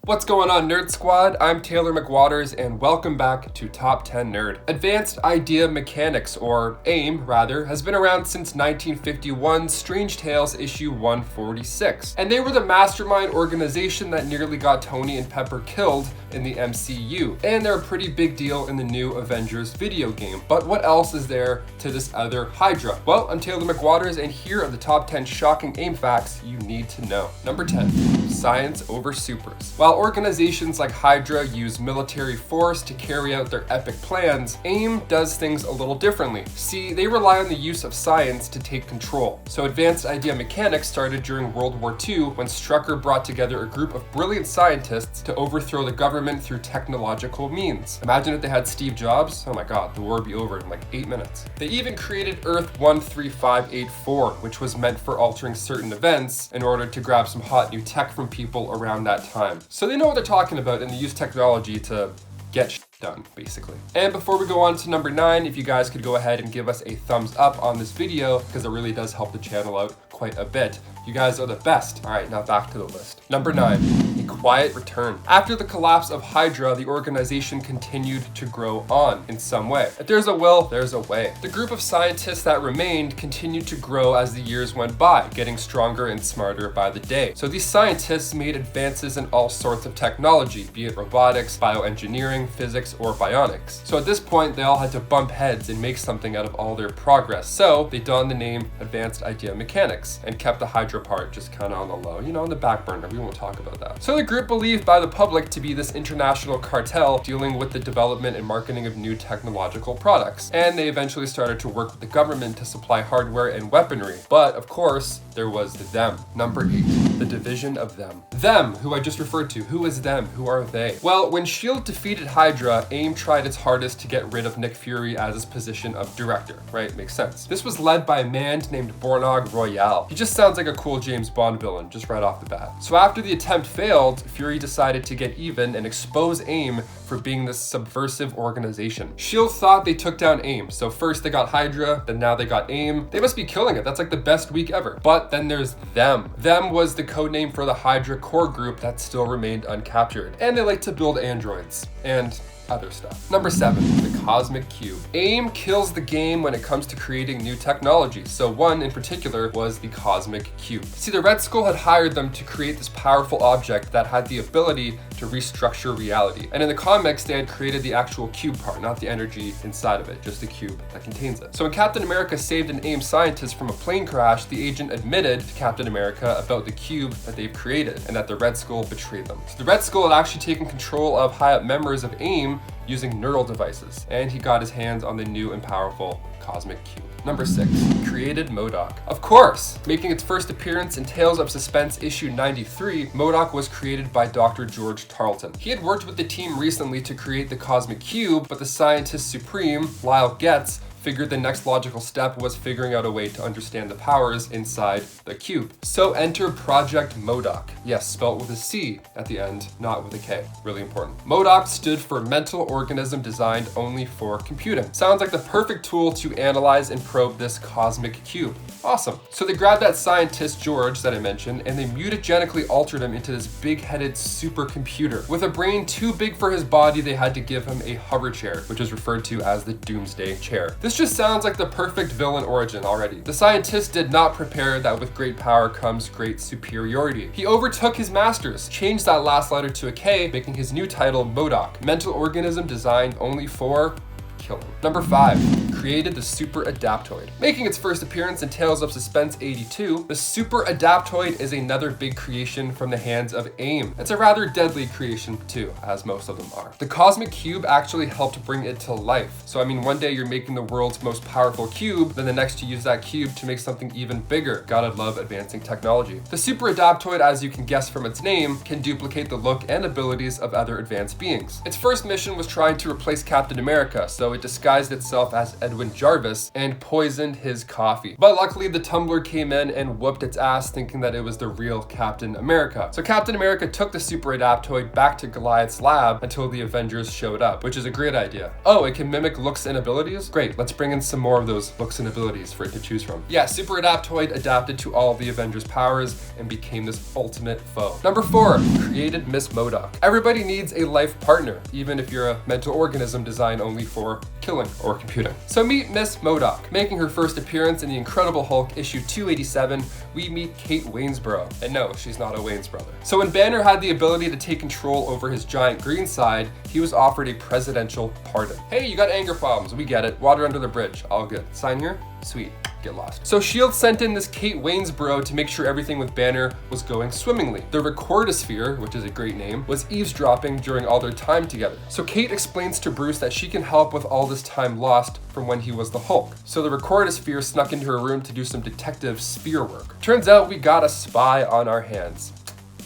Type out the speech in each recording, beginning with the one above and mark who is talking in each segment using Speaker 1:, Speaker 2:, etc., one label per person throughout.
Speaker 1: What's going on, Nerd Squad? I'm Taylor McWatters, and welcome back to Top 10 Nerd. Advanced Idea Mechanics, or AIM rather, has been around since 1951's Strange Tales issue 146, and they were the mastermind organization that nearly got Tony and Pepper killed in the MCU, and they're a pretty big deal in the new Avengers video game. But what else is there to this other hydra? Well, I'm Taylor McWatters, and here are the top 10 shocking AIM facts you need to know. Number 10, science over supers. While organizations like Hydra use military force to carry out their epic plans, AIM does things a little differently. See, they rely on the use of science to take control. So Advanced Idea Mechanics started during World War II when Strucker brought together a group of brilliant scientists to overthrow the government through technological means. Imagine if they had Steve Jobs. Oh my god, the war would be over in like 8 minutes. They even created Earth 13584, which was meant for altering certain events in order to grab some hot new tech from people around that time. So they know what they're talking about, and they use technology to get done, basically. And before we go on to number 9, if you guys could go ahead and give us a thumbs up on this video, because it really does help the channel out quite a bit. You guys are the best. All right, now back to the list. Number 9, a quiet return. After the collapse of Hydra, the organization continued to grow on in some way. If there's a will, there's a way. The group of scientists that remained continued to grow as the years went by, getting stronger and smarter by the day. So these scientists made advances in all sorts of technology, be it robotics, bioengineering, physics, or bionics. So at this point, they all had to bump heads and make something out of all their progress. So they donned the name Advanced Idea Mechanics and kept the Hydra part just kind of on the low, on the back burner. We won't talk about that. So the group believed by the public to be this international cartel dealing with the development and marketing of new technological products. And they eventually started to work with the government to supply hardware and weaponry. But of course, there was them. Number 8, the division of them. Them, who I just referred to. Who is them? Who are they? Well, when S.H.I.E.L.D. defeated Hydra, AIM tried its hardest to get rid of Nick Fury as his position of director, right? Makes sense. This was led by a man named Bornog Royale. He just sounds like a cool James Bond villain, just right off the bat. So after the attempt failed, Fury decided to get even and expose AIM for being this subversive organization. S.H.I.E.L.D. thought they took down AIM. So first they got Hydra, then now they got AIM. They must be killing it. That's like the best week ever. But then there's them. Them was the codename for the Hydra core group that still remained uncaptured. And they like to build androids and other stuff. Number 7, the Cosmic Cube. AIM kills the game when it comes to creating new technology. So one in particular was the Cosmic Cube. See, the Red Skull had hired them to create this powerful object that had the ability to restructure reality. And in the comics, they had created the actual cube part, not the energy inside of it, just the cube that contains it. So when Captain America saved an AIM scientist from a plane crash, the agent admitted to Captain America about the cube that they've created and that the Red Skull betrayed them. So the Red Skull had actually taken control of high-up members of AIM using neural devices, and he got his hands on the new and powerful Cosmic Cube. Number 6, created Modoc. Of course, making its first appearance in Tales of Suspense issue 93, Modoc was created by Dr. George Tarleton. He had worked with the team recently to create the Cosmic Cube, but the scientist supreme, Lyle Getz, figured the next logical step was figuring out a way to understand the powers inside the cube. So enter Project Modoc. Yes, spelled with a C at the end, not with a K. Really important. Modoc stood for Mental Organism Designed Only for Computing. Sounds like the perfect tool to analyze and probe this cosmic cube. Awesome. So they grabbed that scientist, George, that I mentioned, and they mutagenically altered him into this big-headed supercomputer. With a brain too big for his body, they had to give him a hover chair, which is referred to as the Doomsday Chair. This just sounds like the perfect villain origin already. The scientist did not prepare that with great power comes great superiority. He overtook his masters, changed that last letter to a K, making his new title Modoc, Mental Organism Designed Only for Killing. Number 5, created the Super Adaptoid. Making its first appearance in Tales of Suspense 82, the Super Adaptoid is another big creation from the hands of AIM. It's a rather deadly creation too, as most of them are. The Cosmic Cube actually helped bring it to life. So I mean, one day you're making the world's most powerful cube, then the next you use that cube to make something even bigger. Gotta love advancing technology. The Super Adaptoid, as you can guess from its name, can duplicate the look and abilities of other advanced beings. Its first mission was trying to replace Captain America, so it disguised itself as Edward Edwin Jarvis and poisoned his coffee. But luckily the tumbler came in and whooped its ass, thinking that it was the real Captain America. So Captain America took the super adaptoid back to Goliath's lab until the Avengers showed up, which is a great idea. Oh, it can mimic looks and abilities? Great, let's bring in some more of those looks and abilities for it to choose from. Yeah, super adaptoid adapted to all of the Avengers' powers and became this ultimate foe. Number 4, created Miss Modoc. Everybody needs a life partner, even if you're a mental organism designed only for killing or computing. So meet Miss Modoc. Making her first appearance in the Incredible Hulk issue 287, we meet Kate Waynesboro. And no, she's not a Wayne's brother. So when Banner had the ability to take control over his giant green side, he was offered a presidential pardon. Hey, you got anger problems, we get it. Water under the bridge, all good. Sign here? Sweet. Get lost. So S.H.I.E.L.D. sent in this Kate Waynesboro to make sure everything with Banner was going swimmingly. The Recordosphere, which is a great name, was eavesdropping during all their time together. So Kate explains to Bruce that she can help with all this time lost from when he was the Hulk. So the Recordosphere snuck into her room to do some detective spear work. Turns out we got a spy on our hands.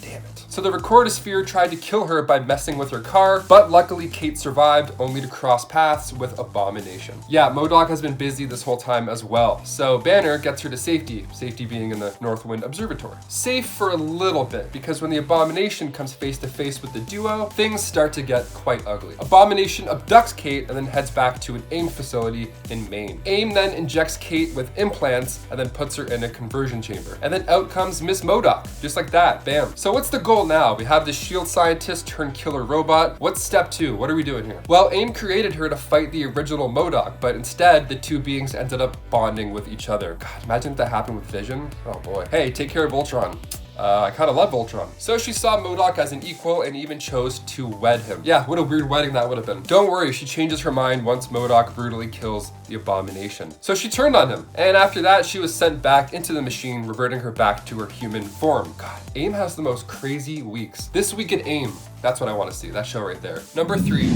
Speaker 1: Damn it. So the Recordosphere tried to kill her by messing with her car, but luckily Kate survived, only to cross paths with Abomination. Yeah, Modoc has been busy this whole time as well. So Banner gets her to safety being in the Northwind Observatory. Safe for a little bit, because when the Abomination comes face to face with the duo, things start to get quite ugly. Abomination abducts Kate and then heads back to an AIM facility in Maine. AIM then injects Kate with implants and then puts her in a conversion chamber. And then out comes Miss Modoc, just like that, bam. So what's the goal now? We have the S.H.I.E.L.D. scientist turned killer robot. What's step 2? What are we doing here? Well, AIM created her to fight the original Modoc, but instead the two beings ended up bonding with each other. God, imagine if that happened with Vision. Oh boy. Hey, take care of Ultron. I kind of love Ultron. So she saw Modoc as an equal and even chose to wed him. Yeah, what a weird wedding that would have been. Don't worry, she changes her mind once Modoc brutally kills the Abomination. So she turned on him, and after that she was sent back into the machine, reverting her back to her human form. God, AIM has the most crazy weeks. This week at AIM, that's what I want to see, that show right there. Number 3.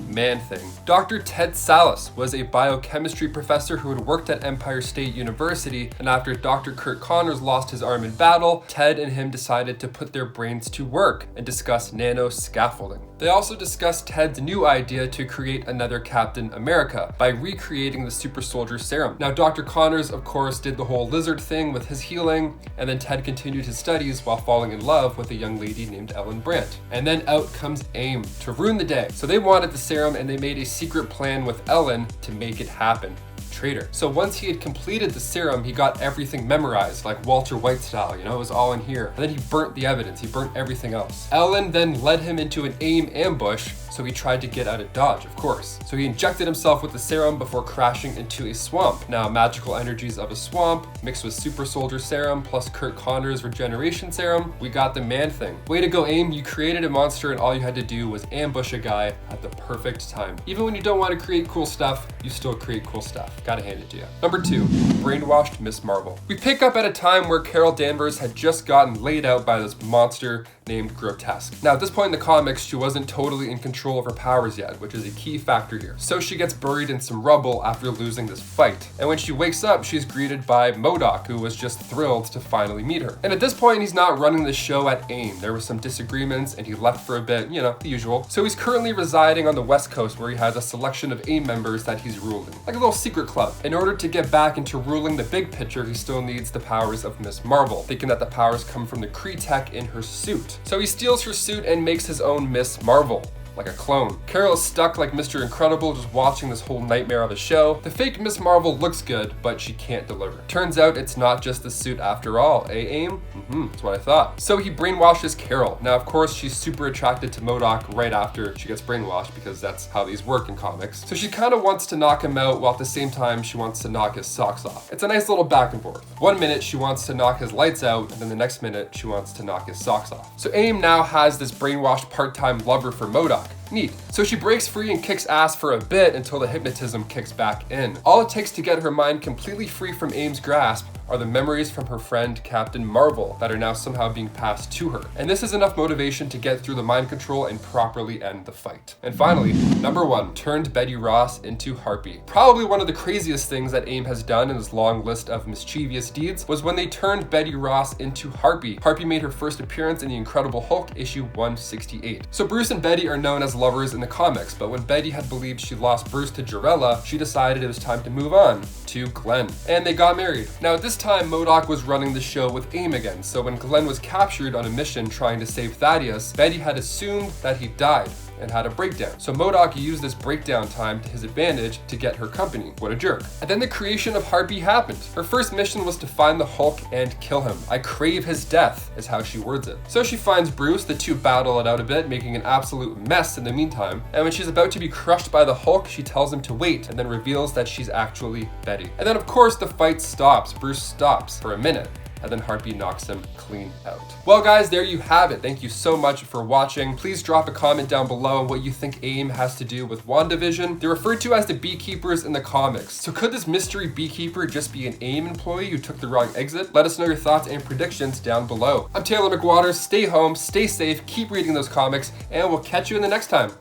Speaker 1: ManThing. Dr. Ted Salas was a biochemistry professor who had worked at Empire State University, and after Dr. Curt Connors lost his arm in battle, Ted and him decided to put their brains to work and discuss nano-scaffolding. They also discussed Ted's new idea to create another Captain America by recreating the super soldier serum. Now, Dr. Connors, of course, did the whole lizard thing with his healing, and then Ted continued his studies while falling in love with a young lady named Ellen Brandt. And then out comes AIM to ruin the day. So they wanted the serum, and they made a secret plan with Ellen to make it happen. Traitor. So once he had completed the serum, he got everything memorized, like Walter White style, you know, it was all in here. And then he burnt the evidence, he burnt everything else. Ellen then led him into an AIM ambush, so he tried to get out of dodge, of course. So he injected himself with the serum before crashing into a swamp. Now, magical energies of a swamp, mixed with super soldier serum, plus Curt Connors regeneration serum, we got the ManThing. Way to go, AIM, you created a monster and all you had to do was ambush a guy at the perfect time. Even when you don't want to create cool stuff, you still create cool stuff. Gotta hand it to you. Number 2, brainwashed Miss Marvel. We pick up at a time where Carol Danvers had just gotten laid out by this monster named Grotesque. Now, at this point in the comics, she wasn't totally in control of her powers yet, which is a key factor here. So she gets buried in some rubble after losing this fight. And when she wakes up, she's greeted by Modoc, who was just thrilled to finally meet her. And at this point, he's not running the show at AIM. There were some disagreements and he left for a bit, you know, the usual. So he's currently residing on the West Coast, where he has a selection of AIM members that he's ruling, like a little secret club. In order to get back into ruling the big picture, he still needs the powers of Miss Marvel, thinking that the powers come from the Kree tech in her suit. So he steals her suit and makes his own Miss Marvel, like a clone. Carol is stuck like Mr. Incredible, just watching this whole nightmare of a show. The fake Miss Marvel looks good, but she can't deliver. Turns out it's not just the suit after all, eh, AIM? That's what I thought. So he brainwashes Carol. Now, of course, she's super attracted to Modoc right after she gets brainwashed, because that's how these work in comics. So she kind of wants to knock him out, while at the same time she wants to knock his socks off. It's a nice little back and forth. One minute she wants to knock his lights out, and then the next minute she wants to knock his socks off. So AIM now has this brainwashed part-time lover for Modoc. Neat. So she breaks free and kicks ass for a bit until the hypnotism kicks back in. All it takes to get her mind completely free from AIM's grasp are the memories from her friend Captain Marvel that are now somehow being passed to her. And this is enough motivation to get through the mind control and properly end the fight. And finally, number 1, turned Betty Ross into Harpy. Probably one of the craziest things that AIM has done in his long list of mischievous deeds was when they turned Betty Ross into Harpy. Harpy made her first appearance in the Incredible Hulk issue 168. So Bruce and Betty are known as lovers in the comics, but when Betty had believed she lost Bruce to Jarella, she decided it was time to move on to Glenn, and they got married. Now at this time, Modoc was running the show with AIM again, so when Glenn was captured on a mission trying to save Thaddeus, Betty had assumed that he died and had a breakdown. So Modoc used this breakdown time to his advantage to get her company. What a jerk. And then the creation of Harpy happened. Her first mission was to find the Hulk and kill him. I crave his death, is how she words it. So she finds Bruce, the two battle it out a bit, making an absolute mess in the meantime. And when she's about to be crushed by the Hulk, she tells him to wait and then reveals that she's actually Betty. And then of course the fight stops. Bruce stops for a minute, and then Harpy knocks him clean out. Well guys, there you have it. Thank you so much for watching. Please drop a comment down below on what you think AIM has to do with WandaVision. They're referred to as the beekeepers in the comics. So could this mystery beekeeper just be an AIM employee who took the wrong exit? Let us know your thoughts and predictions down below. I'm Taylor McWatters. Stay home, stay safe, keep reading those comics, and we'll catch you in the next time.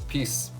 Speaker 1: Peace.